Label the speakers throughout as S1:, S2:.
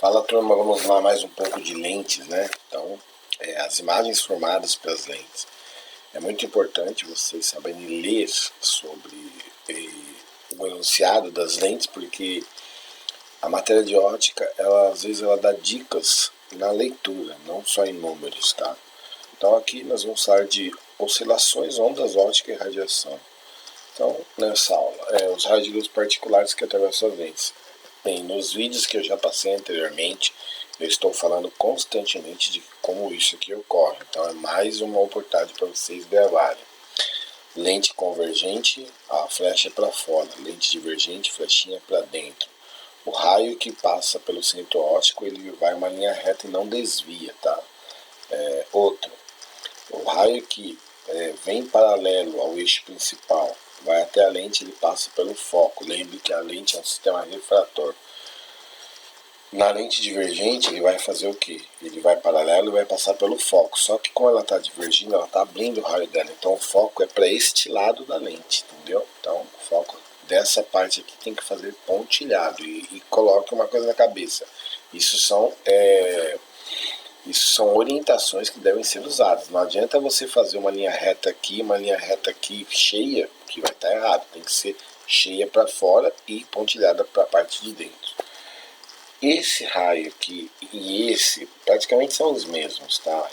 S1: Fala, turma, vamos lá mais um pouco de lentes, né? Então, as imagens formadas pelas lentes. É muito importante vocês saberem ler sobre o enunciado das lentes, porque a matéria de ótica, às vezes ela dá dicas na leitura, não só em números, tá? Então aqui nós vamos falar de oscilações, ondas ópticas e radiação. Então, nessa aula, os raios de luz particulares que atravessam as lentes. Bem, nos vídeos que eu já passei anteriormente, eu estou falando constantemente de como isso aqui ocorre. Então é mais uma oportunidade para vocês gravarem. Lente convergente, a flecha é para fora. Lente divergente, flechinha para dentro. O raio que passa pelo centro óptico, ele vai uma linha reta e não desvia, tá? Outro, o raio que vem paralelo ao eixo principal, vai até a lente, ele passa pelo foco. Lembre que a lente é um sistema refrator. Na lente divergente, ele vai fazer o quê? Ele vai paralelo e vai passar pelo foco. Só que como ela está divergindo, ela está abrindo o raio dela. Então o foco é para este lado da lente, entendeu? Então o foco dessa parte aqui tem que fazer pontilhado. E coloque uma coisa na cabeça. Isso são orientações que devem ser usadas. Não adianta você fazer uma linha reta aqui cheia, que vai estar errado. Tem que ser cheia para fora e pontilhada para a parte de dentro. Esse raio aqui e esse praticamente são os mesmos, tá?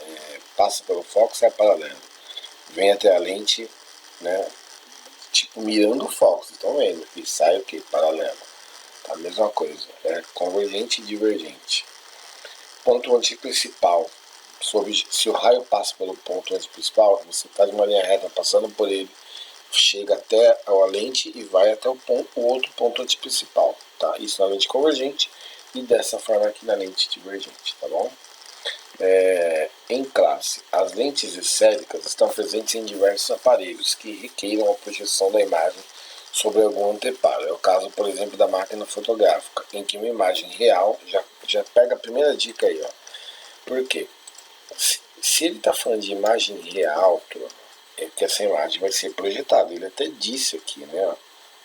S1: Passa pelo foco, sai paralelo. Vem até a lente, né? Tipo mirando o foco, vocês estão vendo? E sai o que? Paralelo. Tá? A mesma coisa. Convergente e divergente. Ponto antiprincipal. Se o raio passa pelo ponto antiprincipal, você faz uma linha reta passando por ele, chega até a lente e vai até o outro ponto antiprincipal, tá? Isso na lente convergente e dessa forma aqui na lente divergente, tá bom? Em classe, as lentes esféricas estão presentes em diversos aparelhos que requeiram a projeção da imagem sobre algum anteparo. É o caso, por exemplo, da máquina fotográfica, em que uma imagem real, já pega a primeira dica aí, ó. Por quê? Se ele está falando de imagem real, é que essa imagem vai ser projetada. Ele até disse aqui, né?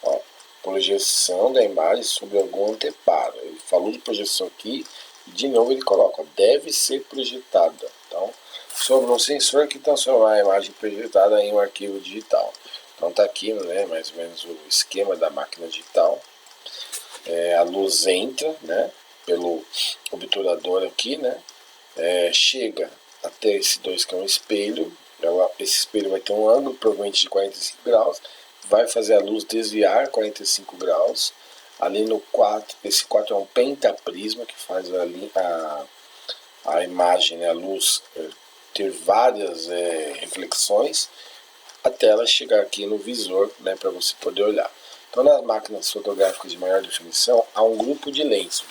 S1: Ó, projeção da imagem sobre algum anteparo. Ele falou de projeção aqui e de novo ele coloca, deve ser projetada. Então, sobre um sensor que transforma a imagem projetada em um arquivo digital. Então tá aqui, né, mais ou menos o esquema da máquina digital. A luz entra, né, pelo obturador aqui, né, chega até esse 2 que é um espelho. Esse espelho vai ter um ângulo provavelmente de 45 graus, vai fazer a luz desviar 45 graus. Ali no 4, esse 4 é um pentaprisma que faz ali a imagem, né, a luz ter várias reflexões até ela chegar aqui no visor, né, para você poder olhar. Então nas máquinas fotográficas de maior definição há um grupo de lentes,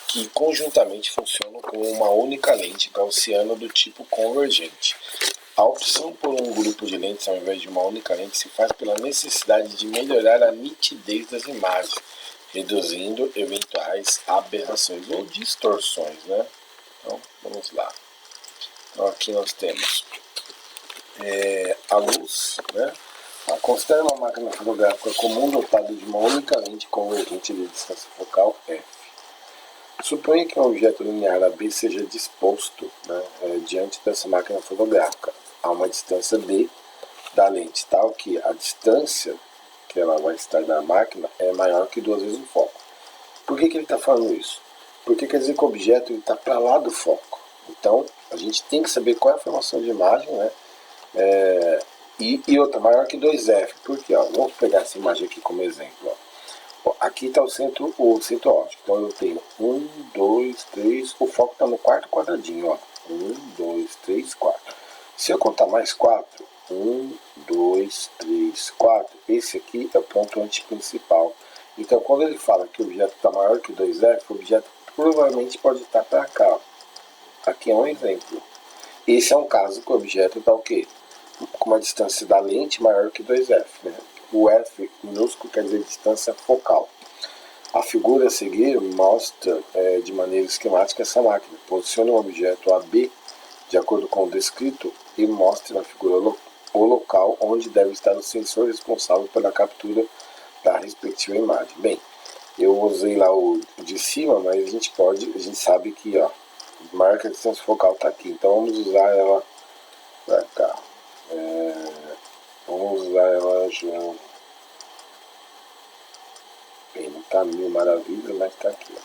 S1: que conjuntamente funcionam como uma única lente gaussiana do tipo convergente. A opção por um grupo de lentes ao invés de uma única lente se faz pela necessidade de melhorar a nitidez das imagens, reduzindo eventuais aberrações ou distorções, né? Então, vamos lá. Então, aqui nós temos a luz, né? Considere uma máquina fotográfica comum dotada de uma única lente convergente de distância focal f. Suponha que um objeto linear AB seja disposto, né, diante dessa máquina fotográfica a uma distância d da lente, tal que a distância que ela vai estar da máquina é maior que 2 vezes o foco. Por que ele está falando isso? Porque quer dizer que o objeto está para lá do foco. Então, a gente tem que saber qual é a formação de imagem, né? E outra, maior que 2f. Por quê? Vamos pegar essa imagem aqui como exemplo. Aqui está o centro óptico. Então eu tenho 1, 2, 3. O foco está no quarto quadradinho. Ó. 1, 2, 3, 4. Se eu contar mais 4, 1, 2, 3, 4. Esse aqui é o ponto antiprincipal. Então quando ele fala que o objeto está maior que 2f, o objeto provavelmente pode estar para cá. Ó. Aqui é um exemplo. Esse é um caso que o objeto está o quê? Com uma distância da lente maior que 2f. Né? O f minúsculo quer dizer distância focal. A figura a seguir mostra de maneira esquemática essa máquina. Posicione um objeto AB de acordo com o descrito e mostre na figura o local onde deve estar o sensor responsável pela captura da respectiva imagem. Bem, Eu usei lá o de cima, mas a gente sabe que, ó, marca a distância focal tá aqui. Então vamos usar ela pra cá. Vamos usar ela já. Bem, não tá mil maravilhas, mas tá aqui, ó.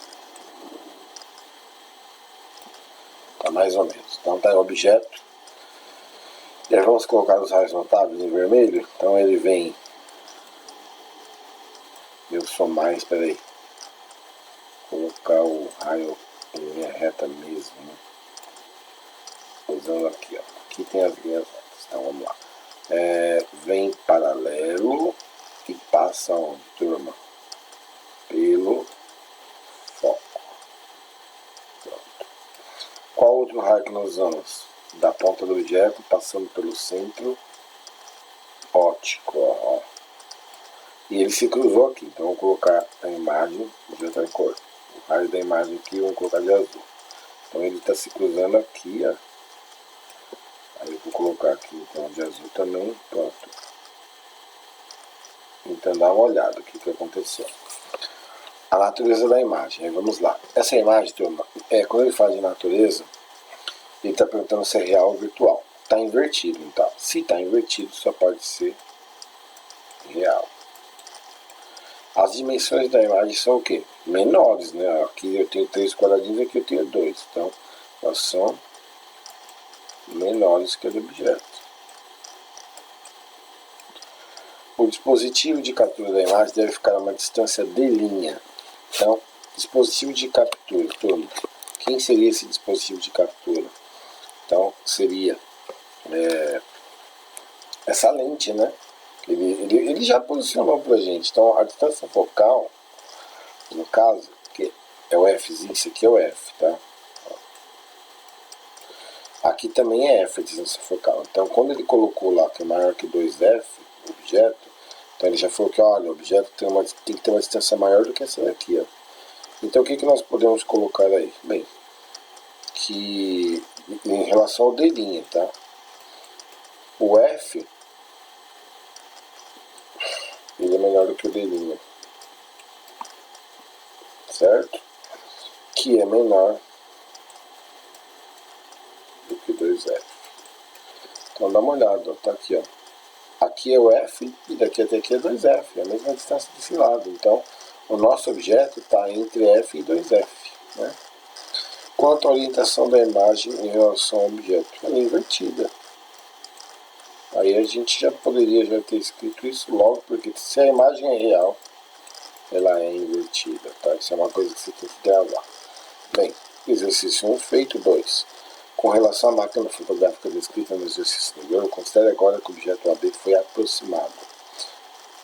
S1: Tá mais ou menos. Então tá em objeto. E aí vamos colocar os raios notáveis em vermelho. Então ele vem. Eu sou mais, peraí. Colocar o raio em linha reta mesmo, né? Usando aqui, ó. Aqui tem as linhas retas. Então vamos lá. Vem paralelo e passa onde, turma? Pelo foco. Pronto. Qual outro raio que nós usamos? Da ponta do objeto, passando pelo centro óptico, ó. E ele se cruzou aqui, então vou colocar a imagem de outra cor. O raio da imagem aqui vamos colocar de azul. Então ele está se cruzando aqui, ó. Aí eu vou colocar aqui então de azul também, pronto. Então dá uma olhada o que aconteceu. A natureza da imagem, aí vamos lá. Essa imagem, turma, quando ele fala de natureza, ele está perguntando se é real ou virtual. Está invertido, então. Se está invertido, só pode ser real. As dimensões da imagem são o quê? Menores, né? Aqui eu tenho 3 quadradinhos, aqui eu tenho 2. Então, elas são menores que o objeto. O dispositivo de captura da imagem deve ficar a uma distância de linha. Então, dispositivo de captura, turma. Quem seria esse dispositivo de captura? Então, seria essa lente, né? Ele já posicionou pra gente. Então, a distância focal, no caso, que é o Fzinho, isso aqui é o F, tá? Aqui também é F a distância focal. Então, quando ele colocou lá que é maior que 2F, o objeto, então ele já falou que, olha, o objeto tem que ter uma distância maior do que essa daqui, ó. Então, o que nós podemos colocar aí? Bem, que em relação ao D', tá? O F, ele é menor do que o D', certo? Que é menor do que 2F. Então dá uma olhada, ó, tá aqui, ó. Aqui é o F e daqui até aqui é 2F, é a mesma distância desse lado. Então o nosso objeto está entre F e 2F, né? Quanto à orientação da imagem em relação ao objeto, ela é invertida. Aí a gente já poderia já ter escrito isso logo, porque se a imagem é real, ela é invertida, tá? Isso é uma coisa que você tem que gravar. Bem, exercício 1 feito. 2. Com relação à máquina fotográfica descrita no exercício anterior, considere agora que o objeto AB foi aproximado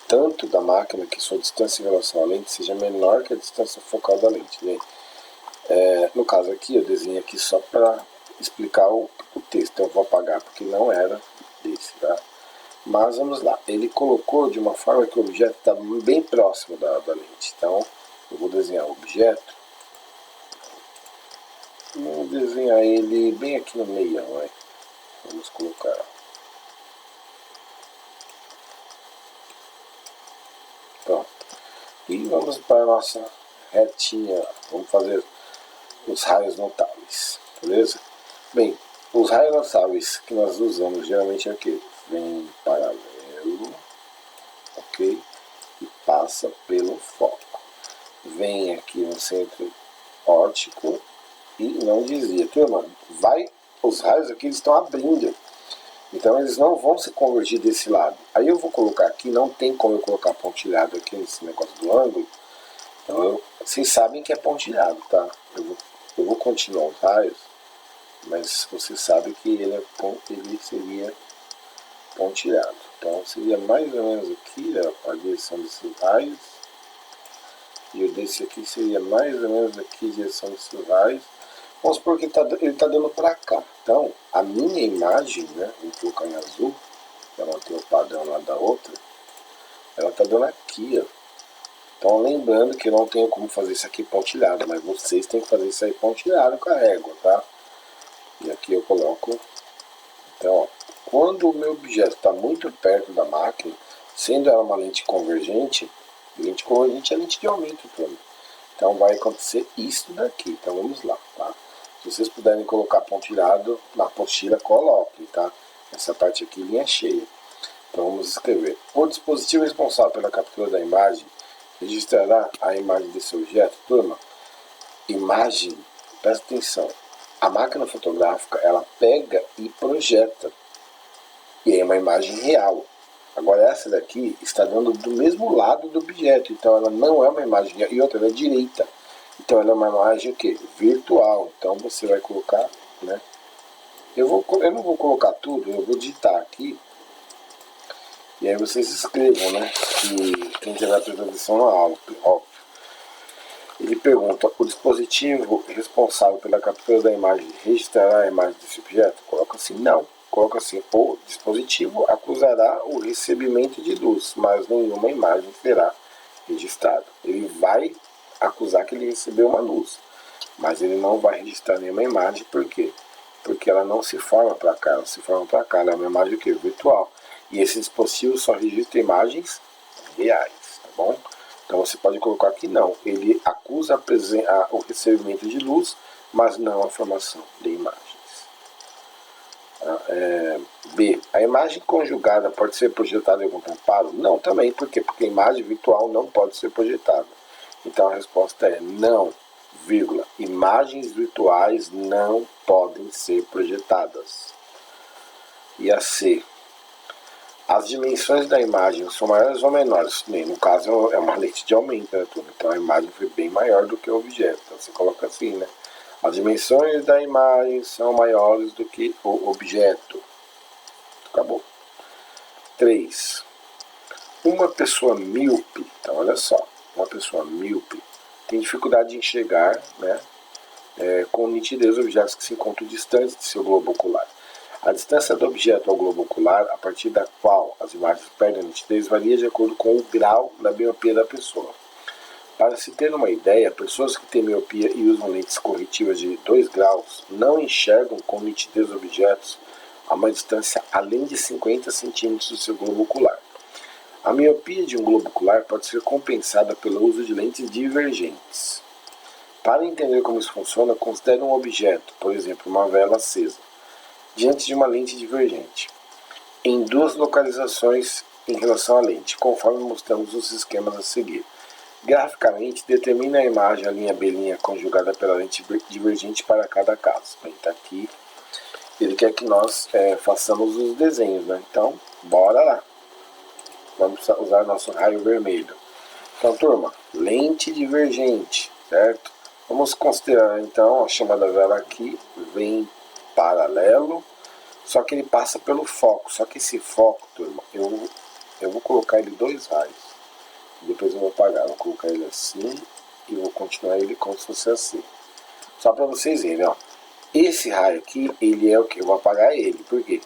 S1: tanto da máquina que sua distância em relação à lente seja menor que a distância focal da lente. Bem, no caso aqui, eu desenho aqui só para explicar o texto. Eu vou apagar porque não era esse, tá? Mas vamos lá. Ele colocou de uma forma que o objeto está bem próximo da lente. Então, eu vou desenhar o objeto. Vamos desenhar ele bem aqui no meio, vai. Vamos colocar. Pronto. E vamos para a nossa retinha. Vamos fazer os raios notáveis, beleza? Bem, os raios notáveis que nós usamos geralmente é o que? Vem paralelo, ok? E passa pelo foco. Vem aqui no centro óptico e não desvia. Turma, os raios aqui estão abrindo. Então eles não vão se convergir desse lado. Aí eu vou colocar aqui, não tem como eu colocar pontilhado aqui nesse negócio do ângulo. Então vocês sabem que é pontilhado, tá? Eu vou continuar os raios, mas você sabe que ele seria pontilhado. Então seria mais ou menos aqui, ó, a direção desses raios. E o desse aqui seria mais ou menos aqui a direção desses raios. Vamos supor que ele tá dando para cá. Então, a minha imagem, né, vou colocar em azul, para manter o padrão lá da outra, ela tá dando aqui, ó. Então, lembrando que eu não tenho como fazer isso aqui pontilhado, mas vocês têm que fazer isso aí pontilhado com a régua, tá? E aqui eu coloco. Então, ó, quando o meu objeto está muito perto da máquina, sendo ela uma lente convergente é lente de aumento, turma. Então vai acontecer isso daqui. Então vamos lá, tá? Se vocês puderem colocar pontilhado na apostila, coloquem, tá? Essa parte aqui, linha cheia. Então vamos escrever. O dispositivo responsável pela captura da imagem registrará a imagem desse objeto. Turma, imagem, presta atenção. A máquina fotográfica, ela pega e projeta. E é uma imagem real. Agora essa daqui está dando do mesmo lado do objeto. Então ela não é uma imagem real. E outra, ela é direita. Então ela é uma imagem o quê? Virtual. Então você vai colocar, né? Eu não vou colocar tudo, eu vou digitar aqui. E aí vocês escrevam, né? Que quem tiver prestando atenção na aula, óbvio. Ele pergunta, o dispositivo responsável pela captura da imagem registrará a imagem desse objeto? Coloca assim, não. Coloca assim, o dispositivo acusará o recebimento de luz, mas nenhuma imagem será registrada. Ele vai acusar que ele recebeu uma luz, mas ele não vai registrar nenhuma imagem, por quê? Porque ela não se forma para cá, ela se forma para cá, ela é uma imagem que virtual. E esse dispositivo só registra imagens reais, tá bom? Então você pode colocar aqui não, ele acusa o recebimento de luz, mas não a formação de imagens. B. A imagem conjugada pode ser projetada em algum amparo? Não, também. Por quê? Porque a imagem virtual não pode ser projetada. Então a resposta é não, vírgula. Imagens virtuais não podem ser projetadas. E a C. As dimensões da imagem são maiores ou menores? No caso é uma lente de aumento, né, turma? Então a imagem foi bem maior do que o objeto. Então você coloca assim, né? As dimensões da imagem são maiores do que o objeto. Acabou. 3. Uma pessoa míope, então olha só, uma pessoa míope tem dificuldade de enxergar, né, com nitidez objetos que se encontram distantes de seu globo ocular. A distância do objeto ao globo ocular, a partir da qual as imagens perdem a nitidez, varia de acordo com o grau da miopia da pessoa. Para se ter uma ideia, pessoas que têm miopia e usam lentes corretivas de 2 graus não enxergam com nitidez objetos a uma distância além de 50 centímetros do seu globo ocular. A miopia de um globo ocular pode ser compensada pelo uso de lentes divergentes. Para entender como isso funciona, considere um objeto, por exemplo, uma vela acesa, diante de uma lente divergente, em 2 localizações em relação à lente, conforme mostramos os esquemas a seguir. Graficamente, determine a imagem, a linha B' conjugada pela lente divergente para cada caso. Bem, tá aqui. Ele quer que nós façamos os desenhos, né? Então, bora lá. Vamos usar nosso raio vermelho. Então, turma, lente divergente, certo? Vamos considerar, então, a chamada vela aqui vem paralelo, só que ele passa pelo foco. Só que esse foco, turma, eu vou colocar ele 2 raios. Depois eu vou apagar, vou colocar ele assim e vou continuar ele como se fosse assim. Só para vocês verem, ó. Esse raio aqui, ele é o que? Eu vou apagar ele, por quê?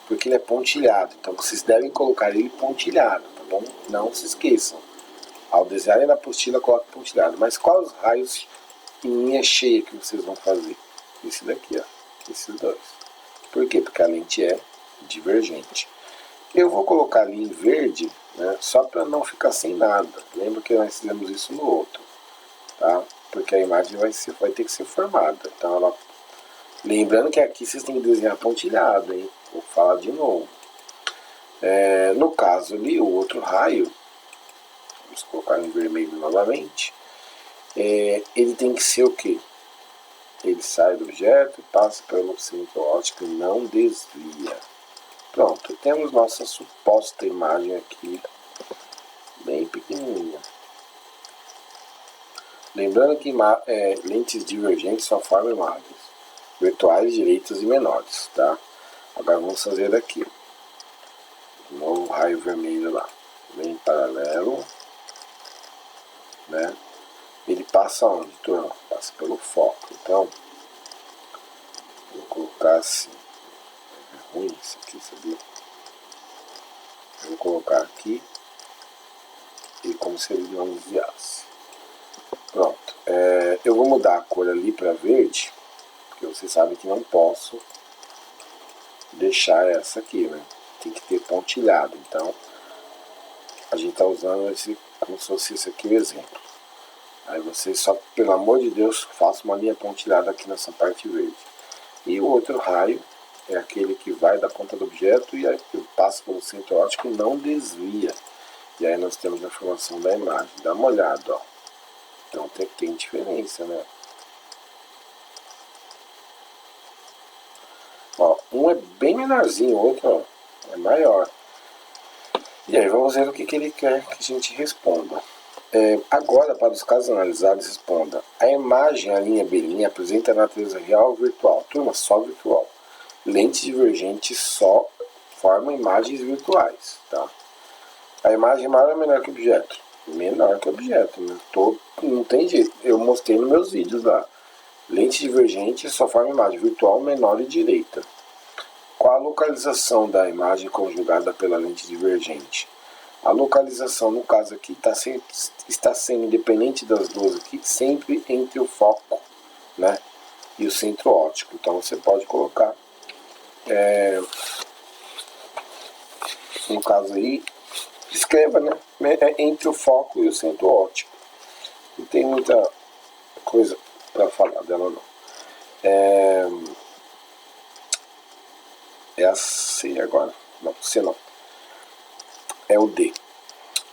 S1: Porque ele é pontilhado, então vocês devem colocar ele pontilhado, tá bom? Não se esqueçam. Ao desenhar na apostila, coloque pontilhado. Mas quais os raios em linha cheia que vocês vão fazer? Esse daqui, ó. Esses 2. Por quê? Porque a lente é divergente. Eu vou colocar ali em verde, né, só para não ficar sem nada. Lembra que nós fizemos isso no outro, tá? Porque a imagem vai ter que ser formada. Então, lembrando que aqui vocês têm que desenhar pontilhado, hein? Vou falar de novo. No caso ali, o outro raio, vamos colocar em vermelho novamente, ele tem que ser o quê? Ele sai do objeto, passa pelo centro óptico e não desvia. Pronto, temos nossa suposta imagem aqui, bem pequenininha. Lembrando que lentes divergentes só formam imagens virtuais, direitas e menores, tá? Agora vamos fazer daqui. De novo, raio vermelho lá, bem paralelo, né? Ele passa onde, turma? Passa pelo foco. Então, vou colocar assim. É ruim isso aqui, sabia? Vou colocar aqui e como se ele não desviasse. Pronto. Eu vou mudar a cor ali para verde, porque vocês sabem que não posso deixar essa aqui, né? Tem que ter pontilhado. Então, a gente está usando esse, como se fosse esse aqui o exemplo. Aí você só, pelo amor de Deus, faça uma linha pontilhada aqui nessa parte verde. E o outro raio é aquele que vai da ponta do objeto e passa pelo centro óptico e não desvia. E aí nós temos a formação da imagem. Dá uma olhada, ó. Então tem diferença, né? Ó, um é bem menorzinho, o outro, ó, é maior. E aí vamos ver o que ele quer que a gente responda. Agora, para os casos analisados, responda. A imagem, a linha belinha, apresenta a natureza real ou virtual? Turma, só virtual. Lentes divergentes só formam imagens virtuais, tá? A imagem maior ou menor que o objeto? Menor que o objeto, né? Não tem jeito. Eu mostrei nos meus vídeos lá. Lente divergente só forma imagem virtual menor e direita. Qual a localização da imagem conjugada pela lente divergente? A localização, no caso aqui, está sendo independente das duas aqui, sempre entre o foco, né, e o centro óptico. Então você pode colocar, no caso aí, escreva, né, entre o foco e o centro óptico. Não tem muita coisa para falar dela não. É a C agora. Não, C não. É o D.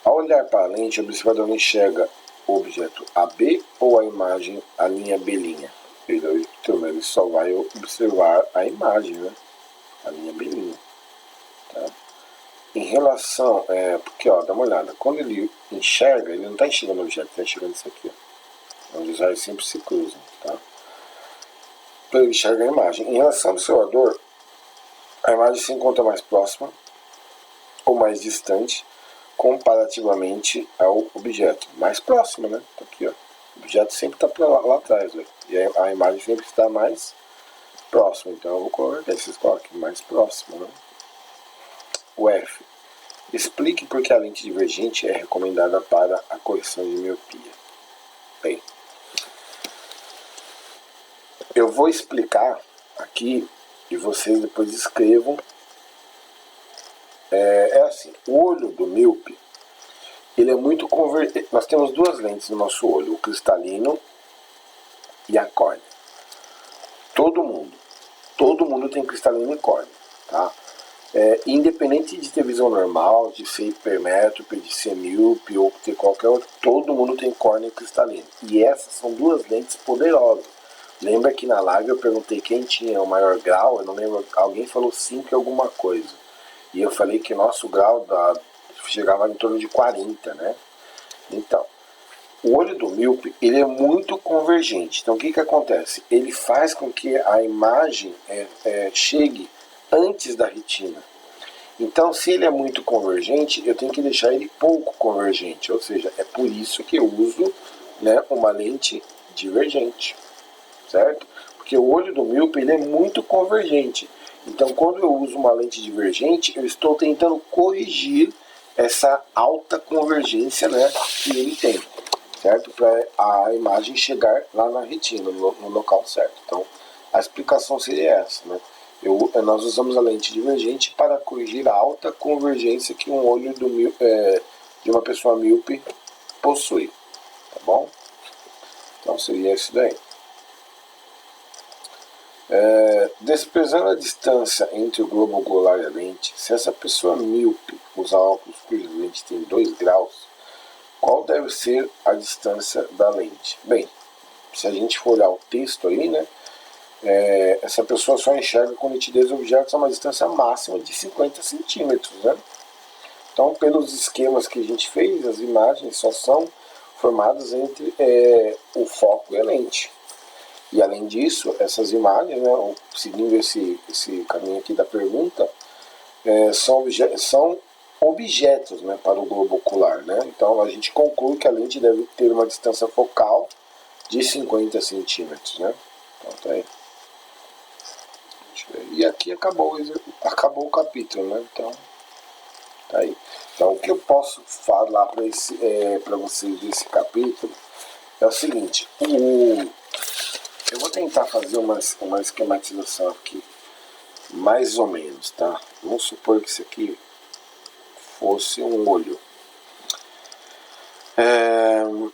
S1: Ao olhar para a lente, o observador não enxerga o objeto AB ou a imagem, a linha belinha. Ele só vai observar a imagem, né? A linha belinha. Tá? Em relação, porque ó, dá uma olhada, quando ele enxerga, ele não está enxergando o objeto, está enxergando isso aqui, ó, onde os raios sempre se cruzam, tá? Então ele enxerga a imagem. Em relação ao observador, a imagem se encontra mais próxima ou mais distante comparativamente ao objeto. Mais próxima, né? Tá aqui, ó. O objeto sempre está lá atrás, ó. E a imagem sempre está mais próxima. Então eu vou colocar esses aqui mais próximo, né? O F. Explique por que a lente divergente é recomendada para a correção de miopia. Bem, eu vou explicar aqui e vocês depois escrevam. É assim, o olho do míope, ele é muito convertido. Nós temos duas lentes no nosso olho, o cristalino e a córnea. Todo mundo tem cristalino e córnea, tá? Independente de ter visão normal, de ser hipermétrope, de ser míope ou ter qualquer outro, todo mundo tem córnea e cristalino. E essas são duas lentes poderosas. Lembra que na live eu perguntei quem tinha o maior grau? Eu não lembro, alguém falou 5 e alguma coisa. E eu falei que nosso grau chegava em torno de 40, né? Então, o olho do míope, ele é muito convergente. Então, o que acontece? Ele faz com que a imagem chegue antes da retina. Então, se ele é muito convergente, eu tenho que deixar ele pouco convergente. Ou seja, é por isso que eu uso, né, uma lente divergente, certo? Porque o olho do míope, ele é muito convergente. Então, quando eu uso uma lente divergente, eu estou tentando corrigir essa alta convergência, né, que ele tem, certo? Para a imagem chegar lá na retina, no local certo. Então, a explicação seria essa, né? Nós usamos a lente divergente para corrigir a alta convergência que um olho de uma pessoa míope possui, tá bom? Então, seria isso daí. Desprezando a distância entre o globo ocular e a lente, se essa pessoa míope usa óculos cuja lente tem 2 graus, qual deve ser a distância da lente? Bem, se a gente for olhar o texto aí, né, essa pessoa só enxerga com nitidez objetos a uma distância máxima de 50 centímetros, né? Então, pelos esquemas que a gente fez, as imagens só são formadas entre o foco e a lente. E além disso, essas imagens, né, seguindo esse caminho aqui da pergunta, são objetos, né, para o globo ocular, né? Então a gente conclui que a lente deve ter uma distância focal de 50 centímetros, né? Então tá aí. E aqui acabou o capítulo, né? Então tá aí. Então o que eu posso falar para vocês desse capítulo é o seguinte: eu vou tentar fazer uma esquematização aqui, mais ou menos, tá? Vamos supor que isso aqui fosse um olho.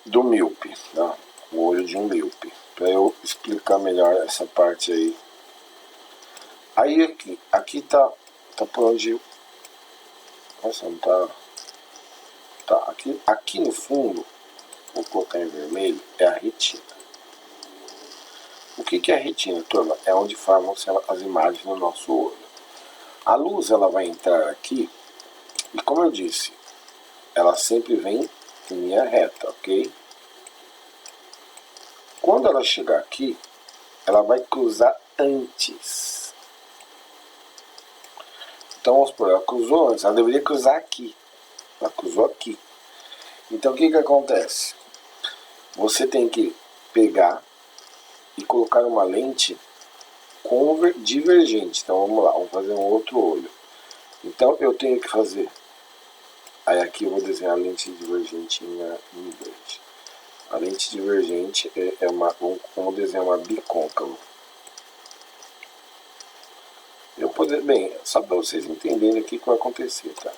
S1: do míope, tá? O olho de um míope. Para eu explicar melhor essa parte aí. Aí aqui tá por onde... Nossa, não tá... Tá, aqui no fundo, vou colocar em vermelho, é a retina. O que é a retina, turma? É onde formam-se as imagens no nosso olho. A luz, ela vai entrar aqui, e como eu disse, ela sempre vem em linha reta, ok? Quando ela chegar aqui, ela vai cruzar antes. Então, vamos supor, ela cruzou antes, ela deveria cruzar aqui. Ela cruzou aqui. Então, o que acontece? Você tem que pegar e colocar uma lente divergente. Então, vamos lá, vamos fazer um outro olho. Então, eu tenho que fazer... Aí aqui eu vou desenhar a lente divergente em verde. A lente divergente é uma... Vamos desenhar uma bicôncavo. Bem, só para vocês entenderem aqui o que vai acontecer, tá?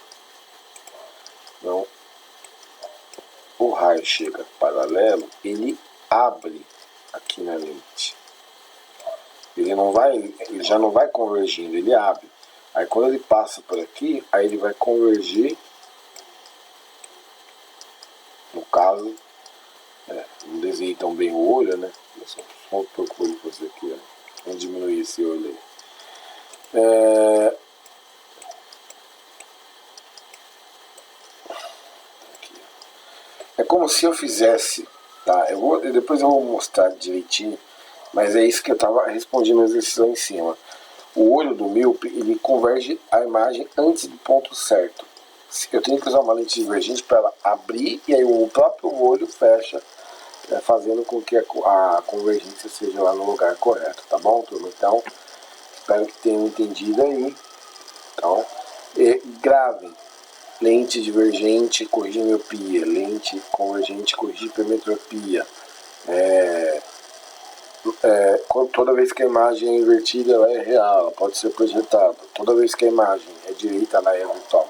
S1: Então, o raio chega paralelo, ele abre aqui na lente. Ele já não vai convergindo, ele abre. Aí quando ele passa por aqui, aí ele vai convergir. No caso, não desenhei tão bem o olho, né? Eu só procuro fazer aqui, ó. Vamos diminuir esse olho aí. É como se eu fizesse, tá? Depois eu vou mostrar direitinho, mas é isso que eu estava respondendo no exercício lá em cima. O olho do míope, ele converge a imagem antes do ponto certo. Eu tenho que usar uma lente divergente para ela abrir e aí o próprio olho fecha, fazendo com que a convergência seja lá no lugar correto, tá bom, turma? Então, espero que tenham entendido aí. Então, gravem. Lente divergente corrige miopia, lente convergente corrige hipermetropia. Toda vez que a imagem é invertida, ela é real, ela pode ser projetada. Toda vez que a imagem é direita, ela é virtual.